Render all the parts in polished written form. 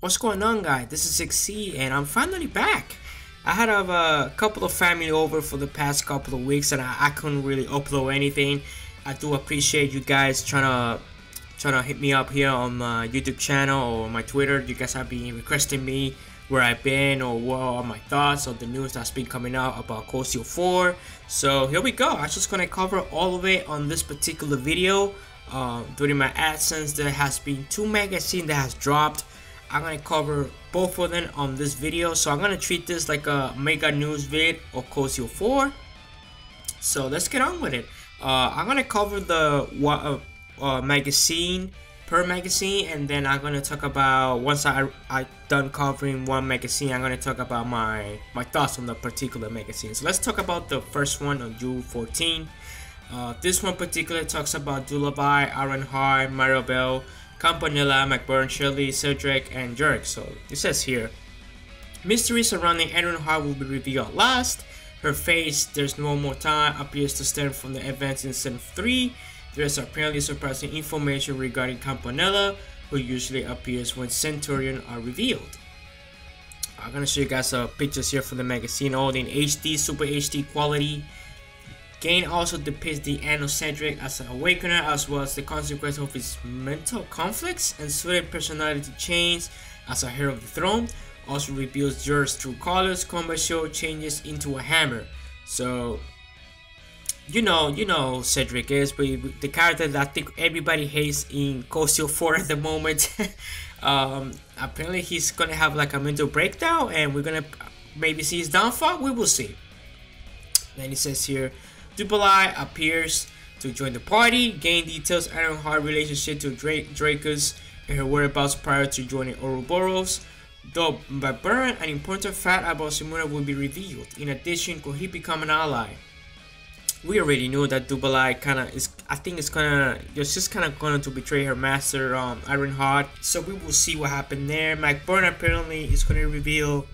What's going on, guys? This is 6C and I'm finally back. I had a couple of family over for the past couple of weeks and I couldn't really upload anything. I do appreciate you guys trying to hit me up here on my YouTube channel or my Twitter. You guys have been requesting me where I've been or what are my thoughts on the news that's been coming out about Cosio 4. So here we go. I'm just gonna cover all of it on this particular video. During my AdSense, there has been 2 magazines that has dropped. I'm gonna cover both of them on this video, so I'm gonna treat this like a mega news vid of Cosio 4. So let's get on with it. I'm gonna cover the magazine per magazine, and then I'm gonna talk about, once I done covering one magazine, I'm gonna talk about my thoughts on the particular magazine. So let's talk about the first one on June 14. This one particularly talks about Duvalie, Arianrhod, Maribel, Campanella, McBurn, Shirley, Cedric, and Jerk. So it says here, mystery surrounding Arianrhod will be revealed at last. Her face, there's no more time, appears to stem from the events in Season 3. There's apparently surprising information regarding Campanella, who usually appears when Centurion are revealed. I'm gonna show you guys pictures here from the magazine, all in HD, Super HD quality. Gain also depicts the end of Cedric as an awakener, as well as the consequence of his mental conflicts and sudden personality change as a heir of the throne. Also reveals Jerk's true colors, combat show changes into a hammer. So you know Cedric is, but the character that I think everybody hates in Cosio 4 at the moment. Apparently he's gonna have like a mental breakdown, and we're gonna maybe see his downfall. We will see. Then it says here, Duvalie appears to join the party. Gain details Arianrhod's relationship to Dracus and her whereabouts prior to joining Ouroboros. Though McBurn, an important fact about Simona will be revealed. In addition, could he become an ally? We already knew that Duvalie I think it's just kind of going to betray her master, Arianrhod. So we will see what happened there. McBurn apparently is going to reveal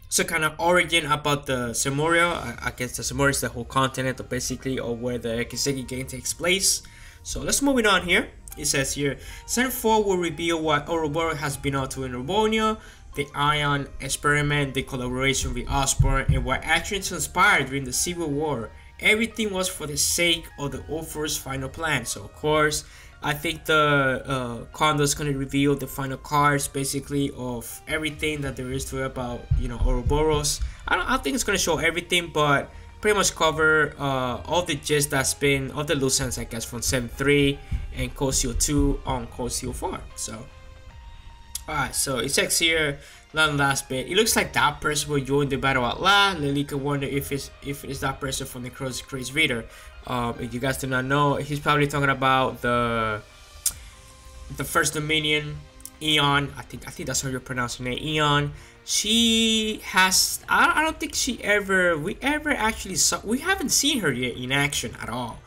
some kind of origin about the Samoria. I guess the Samoria is the whole continent, basically, or where the Kiseki game takes place. So let's move it on here. It says here, Season 4 will reveal what Ouroboros has been up to in Erebonia, the Ion experiment, the collaboration with Osborne, and what actually transpired during the Civil War. Everything was for the sake of the Ophir's final plan. So of course, I think the Kondo is going to reveal the final cards, basically, of everything that there is to it about, Ouroboros. I don't think it's going to show everything, but pretty much cover all the gist that's been, all the loose ends, I guess, from Season 3 and Cosio 2 on Cosio 4. So, alright, so it says here, last bit. It looks like that person will join the battle at last. Lily can wonder if it's that person from the Crazy Reader. If you guys do not know, he's probably talking about the First Dominion, Eon. I think that's how you're pronouncing it, Eon. She has, I don't think we ever actually saw, we haven't seen her yet in action at all.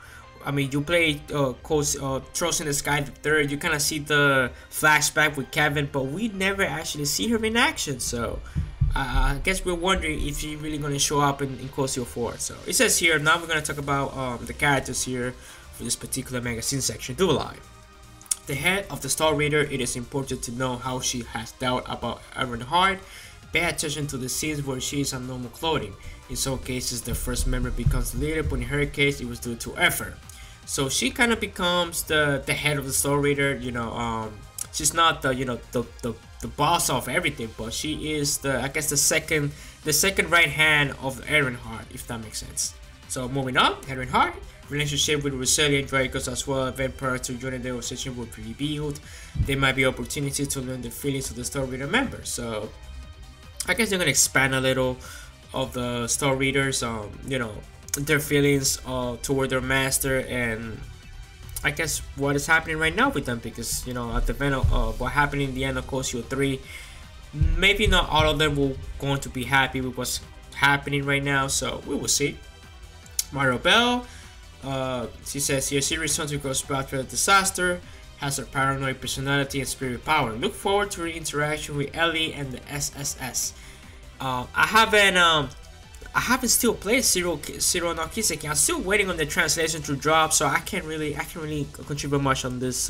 I mean, you play Trolls in the Sky the Third, you kind of see the flashback with Kevin, but we never actually see her in action. So I guess we're wondering if she's really going to show up in Cosio 4. So it says here, now we're going to talk about the characters here for this particular magazine section. Duvalie, the head of the Stahlritter, it is important to know how she has doubt about Arianrhod. Pay attention to the scenes where she is on normal clothing. In some cases, the first member becomes the leader, but in her case, it was due to effort. So she kind of becomes the head of the Stahlritter. She's not the boss of everything, but she is I guess the second right hand of Arianrhod, if that makes sense. So moving on, Arianrhod relationship with resilient Dracos as well. Event prior to joining the organization will be revealed. There might be opportunities to learn the feelings of the Stahlritter members. So I guess they're gonna expand a little of the Stahlritters, their feelings toward their master, and I guess what is happening right now with them, because at the event of what happened in the end of Cosio 3, maybe not all of them will going to be happy with what's happening right now, so we will see. Maribel, she says here, she returns to Ghost after a disaster, has a paranoid personality and spirit power. Look forward to her interaction with Ellie and the SSS. I haven't still played Zero no Kiseki. I'm still waiting on the translation to drop, so I can't really contribute much on this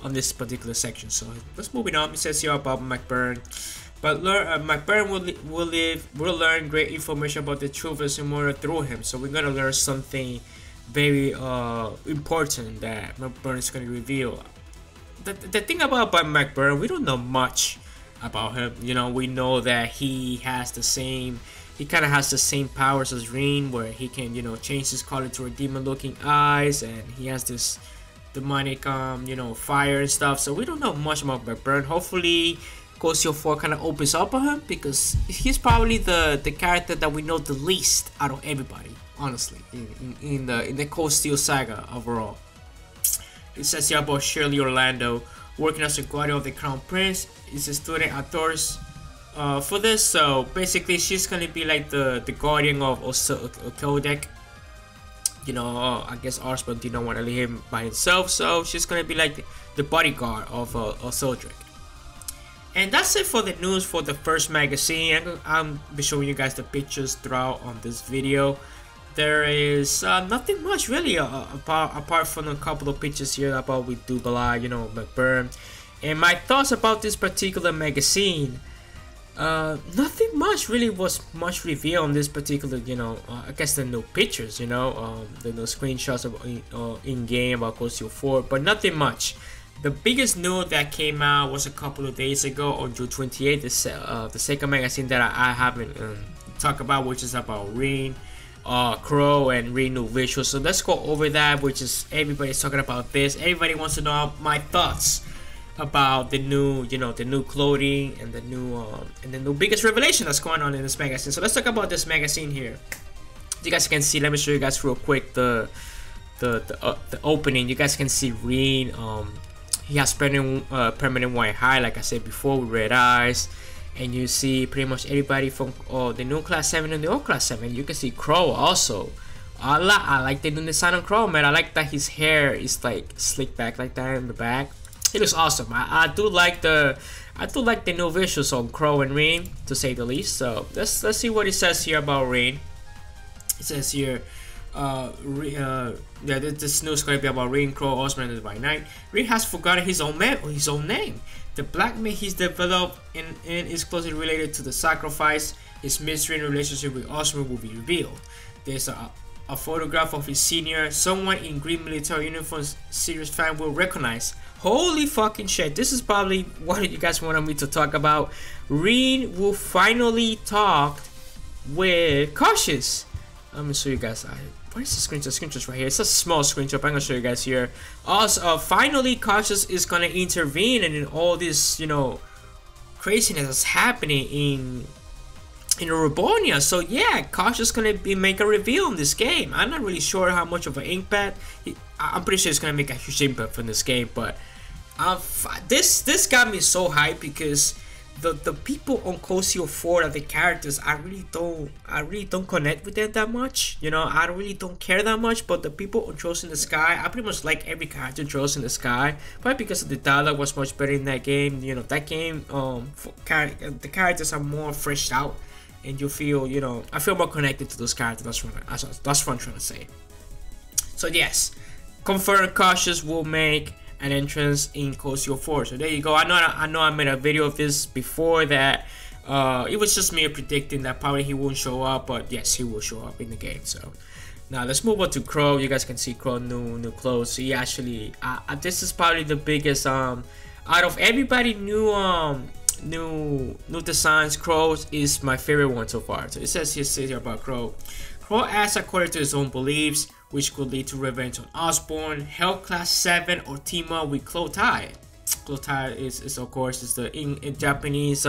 on this particular section. So let's move it on. It says here about McBurn. But McBurn will learn great information about the truth of Simura through him. So we're gonna learn something very important that McBurn is gonna reveal. The thing about McBurn, we don't know much about him. You know, we know that he has the same. He kind of has the same powers as Rean, where he can, you know, change his color to a demon-looking eyes, and he has this demonic, you know, fire and stuff. So we don't know much about McBurn. Hopefully, Cosio 4 kind of opens up on him, because he's probably the character that we know the least out of everybody, honestly, in the Cold Steel saga overall. It says here about Shirley Orlando, working as a guardian of the Crown Prince. Is a student at Thor's for this. So basically, she's gonna be like the guardian of Kodek. You know, I guess Armbrust did not want to leave him by himself, so she's gonna be like the bodyguard of Sildrick. And that's it for the news for the first magazine. I'm be showing you guys the pictures throughout on this video. There is nothing much really apart from a couple of pictures here about with Duvalie, you know, McBurn. And my thoughts about this particular magazine, nothing much really was much revealed on this particular, you know, I guess the new pictures, you know, the new screenshots of in-game about Cosio 4, but nothing much. The biggest news that came out was a couple of days ago on June 28th, the second magazine that I haven't talked about, which is about Rean, Crow, and Rean new visuals. So let's go over that, which is everybody's talking about this. Everybody wants to know my thoughts about the new, you know, the new clothing and the new biggest revelation that's going on in this magazine. So let's talk about this magazine here. You guys can see. Let me show you guys real quick the opening. You guys can see Rean. He has permanent white hair, like I said before, with red eyes. And you see pretty much everybody from the new class 7 and the old class 7. You can see Crow also. I like the new design on Crow, man. I like that his hair is like slicked back like that in the back. It looks awesome. I do like the new visuals on Crow and Rean, to say the least. So let's see what it says here about Rean. It says here, yeah, this news is going to be about Rean, Crow, Osman by night. Rean has forgotten his own name. The black myth he's developed and is closely related to the sacrifice. His mystery and relationship with Osman will be revealed. There's a photograph of his senior. Someone in green military uniform serious fan will recognize. Holy fucking shit. This is probably what you guys wanted me to talk about. Rean will finally talk with Cassius. Let me show you guys. What is the screenshot? Screenshot right here. It's a small screenshot. I'm gonna show you guys here. Also, finally, Cassius is gonna intervene in all this, you know, craziness that's happening in Erebonia. So yeah, Cassius is gonna make a reveal in this game. I'm not really sure how much of an impact. I'm pretty sure it's gonna make a huge impact in this game. But this got me so hyped, because the people on Cosio 4, the characters, I really don't connect with them that much. You know, I really don't care that much. But the people on Trolls in the Sky, I pretty much like every character in Trolls in the Sky. Probably because of the dialogue was much better in that game. You know, that game, the characters are more fleshed out, and you feel, you know, I feel more connected to those characters. That's what I'm trying to say. So yes, confirmed Cassius will make an entrance in Cosio 4. So there you go. I know I made a video of this before that. It was just me predicting that probably he won't show up, but yes, he will show up in the game. So now let's move on to Crow. You guys can see Crow new clothes. He actually this is probably the biggest out of everybody new designs. Crow is my favorite one so far. So it says here about Crow. Crow acts according to his own beliefs, which could lead to revenge on Osborne, Hell Class 7, or team up with Clotai. Clotai is of course is the in Japanese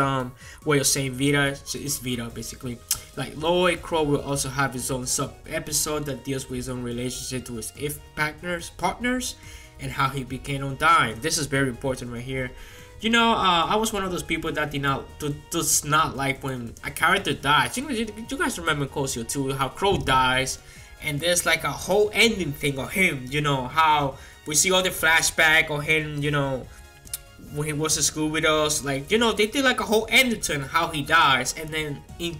way of saying Vita. So it's Vita basically. Like Lloyd, Crow will also have his own sub episode that deals with his own relationship to his partners, and how he became undying. This is very important right here. You know, I was one of those people that does not like when a character dies. You guys remember in Cosio 2 how Crow dies, and there's like a whole ending thing of him. You know, how we see all the flashback of him, you know, when he was in school with us. Like, you know, they did like a whole ending to him, how he dies, and then in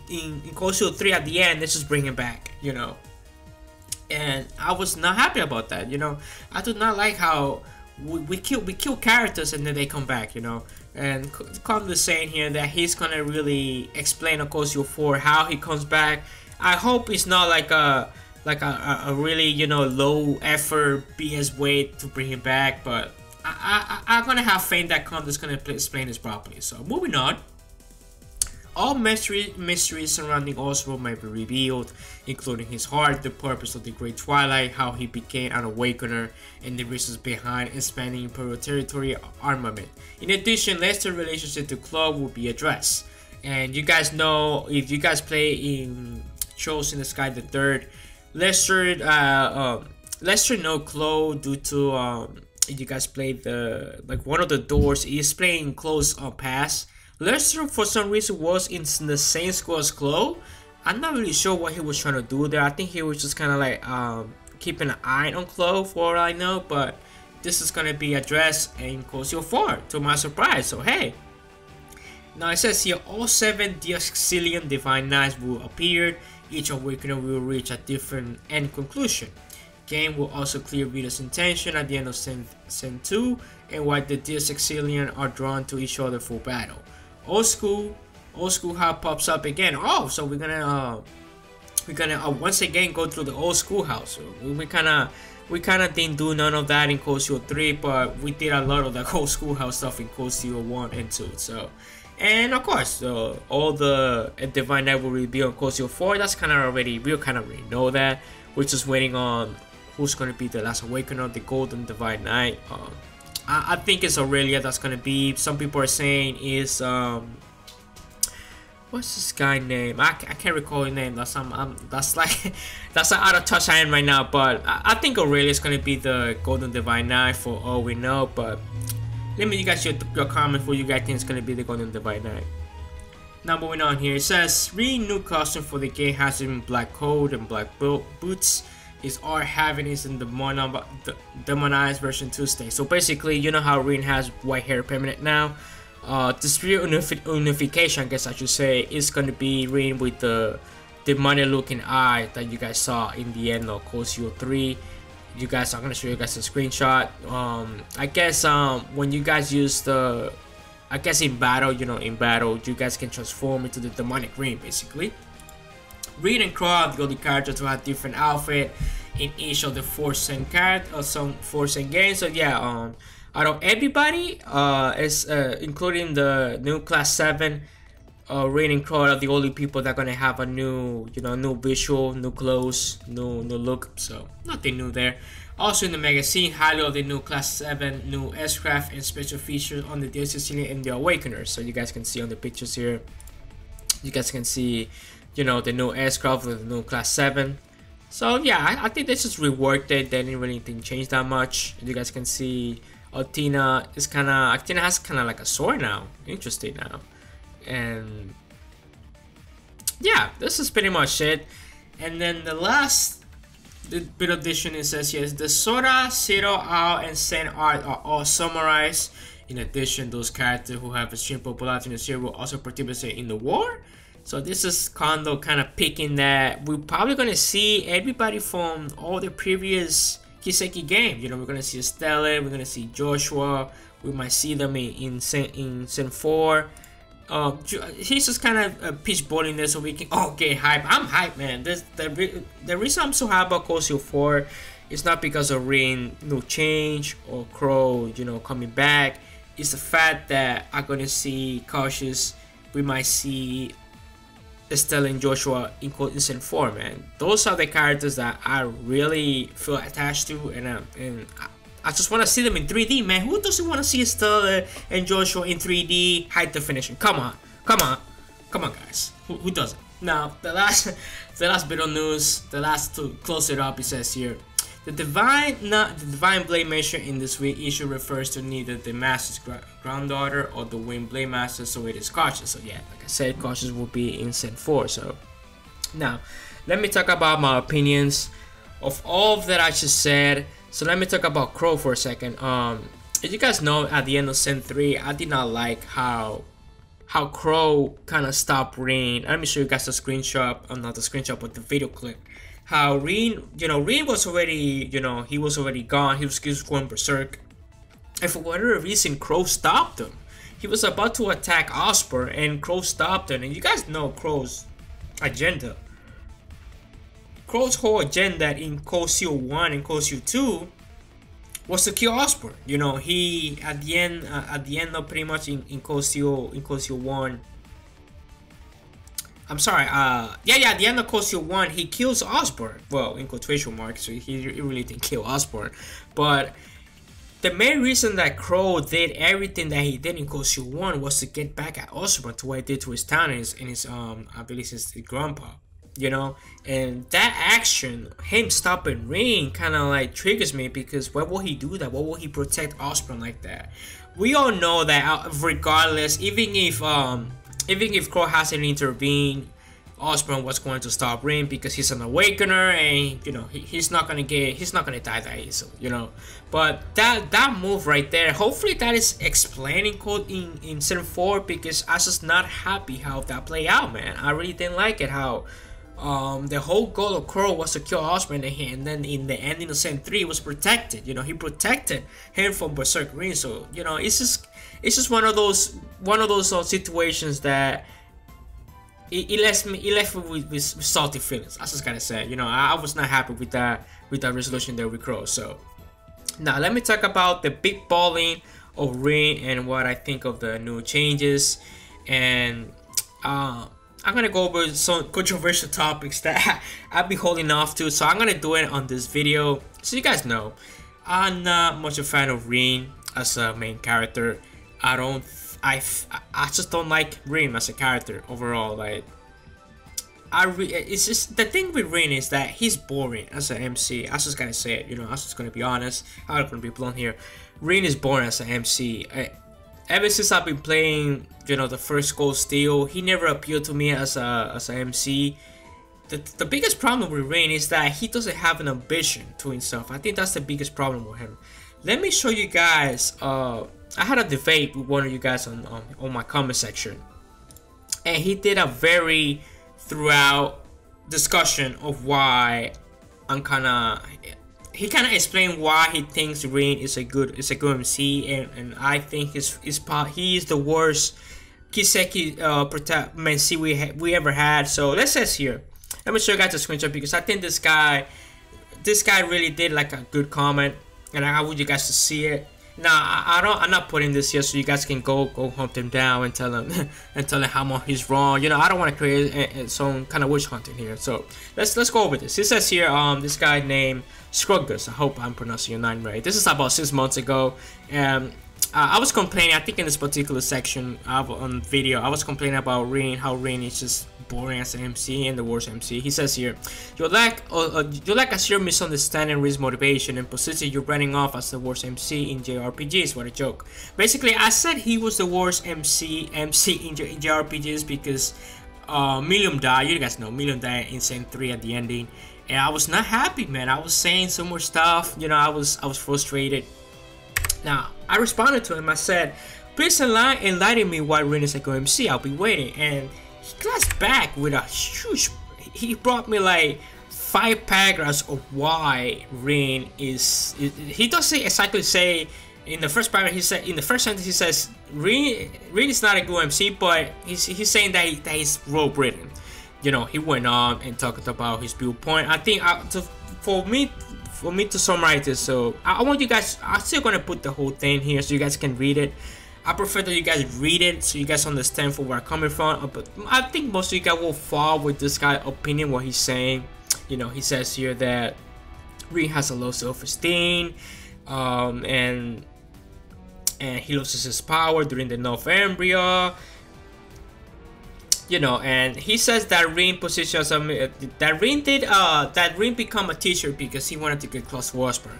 Cosio 3 at the end, they just bring him back, you know. And I was not happy about that, you know. I do not like how we kill characters and then they come back, you know. And Calm is saying here that he's gonna really explain, of course, your 4 how he comes back. I hope it's not like a really, you know, low effort BS way to bring him back, but I'm gonna have faith that Calm is gonna explain this properly. So moving on. All mysteries surrounding Oswald may be revealed, including his heart, the purpose of the Great Twilight, how he became an Awakener, and the reasons behind expanding Imperial territory armament. In addition, Lester's relationship to Claude will be addressed. And you guys know, if you guys play in Trolls in the Sky the Third, Lester know Claude due to you guys played the one of the doors is playing Claude's past. Lester, for some reason, was in the same school as Claude. I'm not really sure what he was trying to do there. I think he was just kind of like keeping an eye on Claude, for all I know. But this is gonna be addressed in Cosio 4, to my surprise. So hey, now it says here all 7 Diaxilian Divine Knights will appear. Each Awakener will reach a different end conclusion. Game will also clear reader's intention at the end of Sen 2 and why the Diaxilian are drawn to each other for battle. Old school house pops up again. Oh, so we're gonna once again go through the old school house. So we kind of didn't do none of that in Cosio 3, but we did a lot of the old school house stuff in Cosio 1 and 2. So, and of course, all the Divine Knight will be on Cosio 4. That's kind of already, we kind of already know that. We're just waiting on who's gonna be the last Awakener, the Golden Divine Knight. I think it's Aurelia that's gonna be. Some people are saying is what's this guy's name? I can't recall his name. That's like that's how out of touch I am right now. But I think Aurelia is gonna be the Golden Divine Knight for all we know. But let me you guys your comment for you guys think it's gonna be the Golden Divine Knight. Now moving on here, it says Rean new costume for the game has him black coat and black boots. His art having is in the demonized version 2 state. So basically, you know how Rean has white hair permanent now. The spirit unification, I guess I should say, is gonna be Rean with the demonic looking eye that you guys saw in the end of Cosio 3. I'm gonna show you guys a screenshot. I guess when you guys use the, I guess in battle, you you guys can transform into the demonic Rean basically. Rean and Crow are the only characters who have different outfit in each of the 4 Sen characters, some 4 Sen games. So yeah, out of everybody, including the new class 7, Rean and Crow are the only people that are gonna have a new, new visual, new clothes, new look. So nothing new there. Also in the magazine, highlight of the new class 7, new S-craft and special features on the Diaxilian and the Awakeners. So you guys can see on the pictures here. You guys can see, the new aircraft with the new class 7. So yeah, I think they just reworked it. They didn't really change that much. You guys can see Athena has kind of like a sword now. Interesting now. And yeah, this is pretty much it. And then the last bit of addition, it says yes, the Sora, Zero, Ao, and Sen art are all summarized. In addition, those characters who have extreme popularity in the series will also participate in the war. So this is Kondo kind of picking that we're probably going to see everybody from all the previous Kiseki games. We're going to see Stella, we're going to see Joshua, we might see them in Sen 4. He's just kind of pitch bowling there so we can get hype. I'm hyped, man. The reason I'm so hyped about Cosio 4 is not because of Rean no change or Crow, coming back. It's the fact that I'm going to see Cassius, we might see Estelle and Joshua in Sen 4, man. Those are the characters that I really feel attached to, and I just want to see them in 3D, man. Who doesn't want to see Estelle and Joshua in 3D high definition? Come on, guys. Who doesn't? Now the last bit of news, the last to close it up, it says here. The Divine Blade Master in this week issue refers to neither the Master's granddaughter or the Wind Blade Master, so it is Cassius. So yeah, like I said, Cassius will be in Sen 4. So now, let me talk about my opinions of all that I just said. So let me talk about Crow for a second. As you guys know, at the end of Sen 3, I did not like how Crow kind of stopped Rean. Let me show you guys the screenshot, not the screenshot, but the video clip. How Rean, Rean was already, he was already gone. He was going berserk. and for whatever reason, Crow stopped him. He was about to attack Osper, and Crow stopped him. And you guys know Crow's agenda. Crow's whole agenda in Cold Steel 1 and Cold Steel 2 was to kill Osper. You know, he at the end of pretty much in Cold Steel 1. I'm sorry. At the end of Cold Steel 1, he kills Osborn. Well, in quotation marks, so he really didn't kill Osborn. But the main reason that Crow did everything that he did in Cold Steel 1 was to get back at Osborn to what he did to his town and his I believe his grandpa. You know, and that action, him stopping Rean, kind of like triggers me, because why would he do that? Why would he protect Osborn like that? We all know that regardless, even if Crow hasn't intervened, Osborn was going to stop Rean because he's an awakener, and you know he's not gonna die that easily, you know. But that move right there, hopefully that is explained in Season 4, because I was just not happy how that played out, man. I really didn't like it how the whole goal of Crow was to kill Osborn, and then in the ending of Season 3 was protected. You know, he protected him from Berserk Rean. So you know, it's just one of those situations that it left me with salty feelings. I just gotta say, you know, I was not happy with that resolution there with Crow. So now let me talk about the big balling of Rean and what I think of the new changes. And I'm gonna go over some controversial topics that I've been holding off to, so I'm gonna do it on this video. So you guys know, I'm not much a fan of Rean as a main character. I just don't like Rean as a character overall. Like, it's just the thing with Rean is that he's boring as an MC. I just gotta say it. You know, I'm just gonna be honest. I'm not gonna be blunt here. Rean is boring as an MC. Ever since I've been playing, you know, the first Cold Steel, he never appealed to me as an MC. The biggest problem with Rean is that he doesn't have an ambition to himself. I think that's the biggest problem with him. Let me show you guys. I had a debate with one of you guys on my comment section, and he did a very throughout discussion of why he kind of explained why he thinks Rean is a good MC, and I think he is the worst Kiseki MC we ever had. So let's say here, let me show you guys a screenshot, because I think this guy really did like a good comment, and I want you guys to see it. Now I'm not putting this here so you guys can go hunt him down and tell him how much he's wrong. You know, I don't want to create some kind of witch hunting here. So let's go over this. He says here, this guy named Scruggus, I hope I'm pronouncing your name right. This is about 6 months ago, and I was complaining. I think in this particular section on video, I was complaining about Rean, how Rean is just boring as an MC and the worst MC. He says here, you lack a sheer misunderstanding Rean's motivation and position you're running off as the worst MC in JRPGs. What a joke. Basically, I said he was the worst MC in JRPGs because Millium died. You guys know Millium died in Season 3 at the ending, and I was not happy, man. I was saying some more stuff. You know, I was frustrated. Now I responded to him. I said, please enlighten me why Rean is a good MC. I'll be waiting. And he glanced back with a huge. He brought me like 5 paragraphs of why Rean is. He doesn't exactly say in the first paragraph. He said in the first sentence he says Rean is not a good MC, but he's saying that he's rope ridden. You know, he went on and talked about his viewpoint. I think for me to summarize this, so I want you guys. I'm still gonna put the whole thing here so you guys can read it. I prefer that you guys read it so you guys understand where I'm coming from. But I think most of you guys will fall with this guy's opinion, what he's saying. You know, he says here that Rean has a low self-esteem, and he loses his power during the North Embryo. You know, and he says that Rean positions that Rean become a teacher because he wanted to get close to Osborn.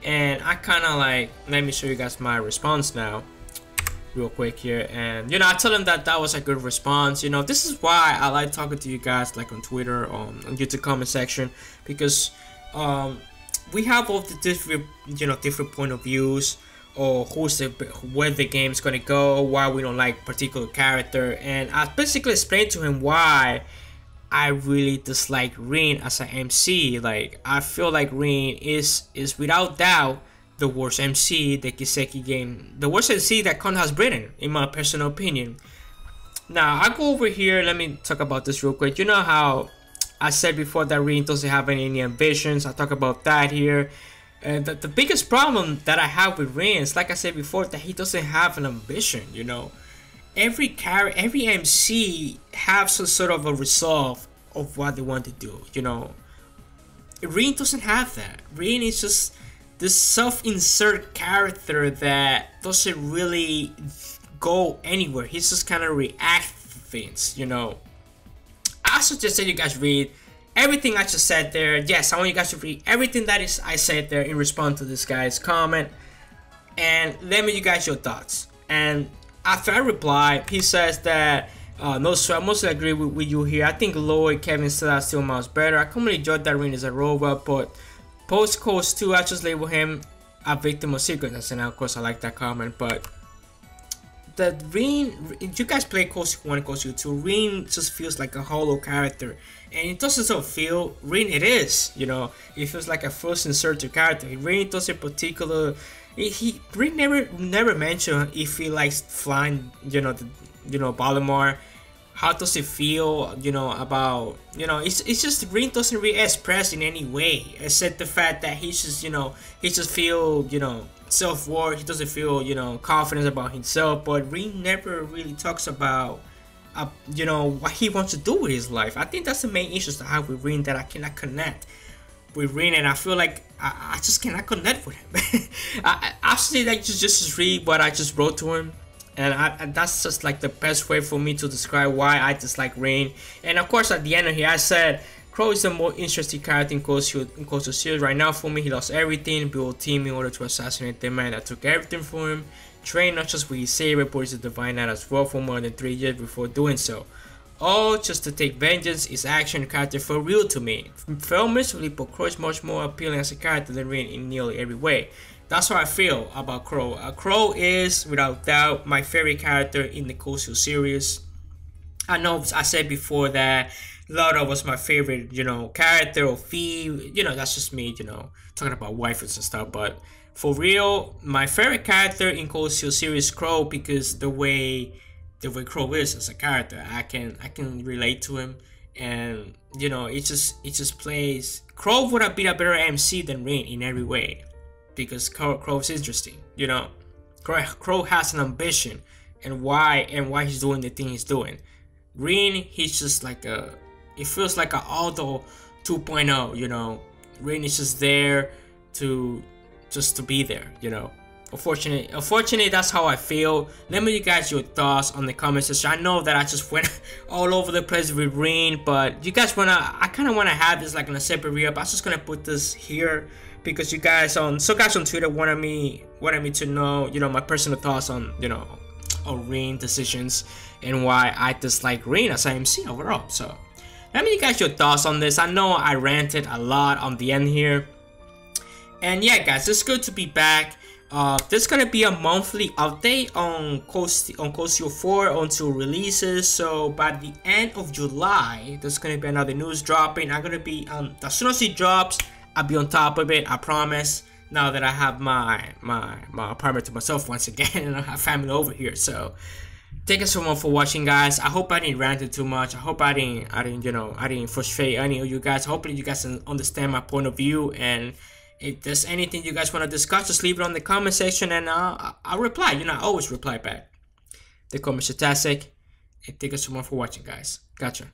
And I kind of like, let me show you guys my response now, real quick here. And you know, I tell him that was a good response. You know, this is why I like talking to you guys, like on Twitter, on YouTube comment section, because we have all the different point of views, or where the game's gonna go, why we don't like particular character, and I basically explained to him why I really dislike Rean as an MC. Like, I feel like Rean is without doubt the worst MC the Kiseki game, the worst MC that Con has written, in my personal opinion. Now, I go over here, let me talk about this real quick. You know how I said before that Rean doesn't have any ambitions? I talk about that here. The biggest problem that I have with Rean is, like I said before, that he doesn't have an ambition, you know. Every MC have some sort of a resolve of what they want to do, you know. Rean doesn't have that. Rean is just this self-insert character that doesn't really go anywhere. He's just kind of react to things, you know. I suggest that you guys read everything I just said there. Yes, I want you guys to read everything that I said there in response to this guy's comment, and let me know you guys your thoughts. And after I reply, he says that no sir, I mostly agree with you here. I think Lloyd, Kevin still miles better. I commonly judge that Rean is a robot, but post Coast 2, I just label him a victim of sequences, and of course I like that comment. But that Rean, if you guys play Coast 1 and Coast 2, Rean just feels like a hollow character, and it doesn't feel Rean. It is, you know, it feels like a first inserted character. Rean doesn't particular. Rean never mentioned if he likes flying, you know, Baltimore. How does it feel, you know, about, you know, it's just Rean doesn't really express in any way except the fact that he's just, you know, he just feel, you know, self-worth. He doesn't feel, you know, confidence about himself. But Rean never really talks about, you know, what he wants to do with his life. I think that's the main issues I have with Rean, that I cannot connect with Rean, and I feel like I just cannot connect with him. I say that just read what I just wrote to him, and that's just like the best way for me to describe why I dislike Rean. And of course, at the end of here, I said Crow is the more interesting character in Coastal Series right now for me. He lost everything, built a team in order to assassinate the man that took everything from him, trained not just with his saber, but his divine knight as well for more than 3 years before doing so. All just to take vengeance. Is action character for real to me. Felt miserably, but Crow is much more appealing as a character than Rean in nearly every way. That's how I feel about Crow. Crow is, without doubt, my favorite character in the Coastal series. I know I said before that Laura was my favorite, you know, character, or Fee. You know, that's just me, you know, talking about waifus and stuff. But for real, my favorite character in Coastal series, Crow, because the way Crow is as a character, I can relate to him, and you know, it just plays. Crow would have been a better MC than Rean in every way, because Crow's interesting, you know. Crow has an ambition, and why he's doing the thing he's doing. Rean, he's just like it feels like a Aldo 2.0, you know. Rean is just there to be there, you know. Unfortunately, that's how I feel. Let me know you guys your thoughts on the comment section. I know that I just went all over the place with Rean, but you guys I kind of wanna have this like in a separate video. But I'm just gonna put this here because you guys on Twitter wanted me to know, you know, my personal thoughts on, you know, on Rean decisions and why I dislike Rean as IMC overall. So let me know you guys your thoughts on this. I know I ranted a lot on the end here, and yeah, guys, it's good to be back. There's gonna be a monthly update on Coastal 4 until releases. So by the end of July, there's gonna be another news dropping. I'm gonna be as soon as it drops, I'll be on top of it. I promise. Now that I have my apartment to myself once again, and I have family over here. So thank you so much for watching, guys. I hope I didn't rant too much. I hope I didn't frustrate any of you guys. Hopefully you guys can understand my point of view, and if there's anything you guys want to discuss, just leave it on the comment section, and I'll reply. You know, I always reply back. The comments are fantastic, and thank you so much for watching, guys. Gotcha.